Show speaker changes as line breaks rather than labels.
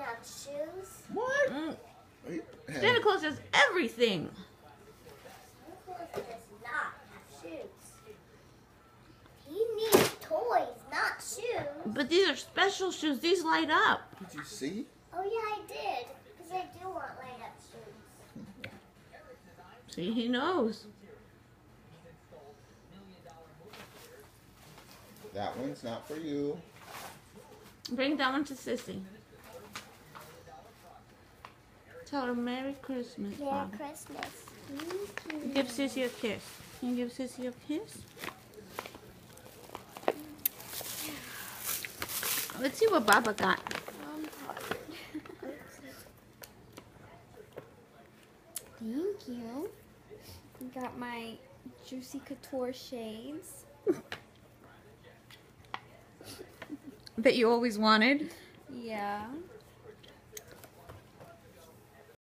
have shoes.
What?
Santa Claus has everything.
Santa Claus does not have shoes. He needs toys, not shoes.
But these are special shoes. These light up.
Did you see?
Oh yeah, I did. Because I do want light up shoes.
See, he knows.
That one's not for you.
Bring that one to Sissy. Tell her Merry Christmas.
Merry
Mom.
Christmas. Thank you.
Give Sissy a kiss. Can you give Sissy a kiss? Let's see what Baba got.
Thank you. Got my Juicy Couture shades.
That you always wanted.
Yeah.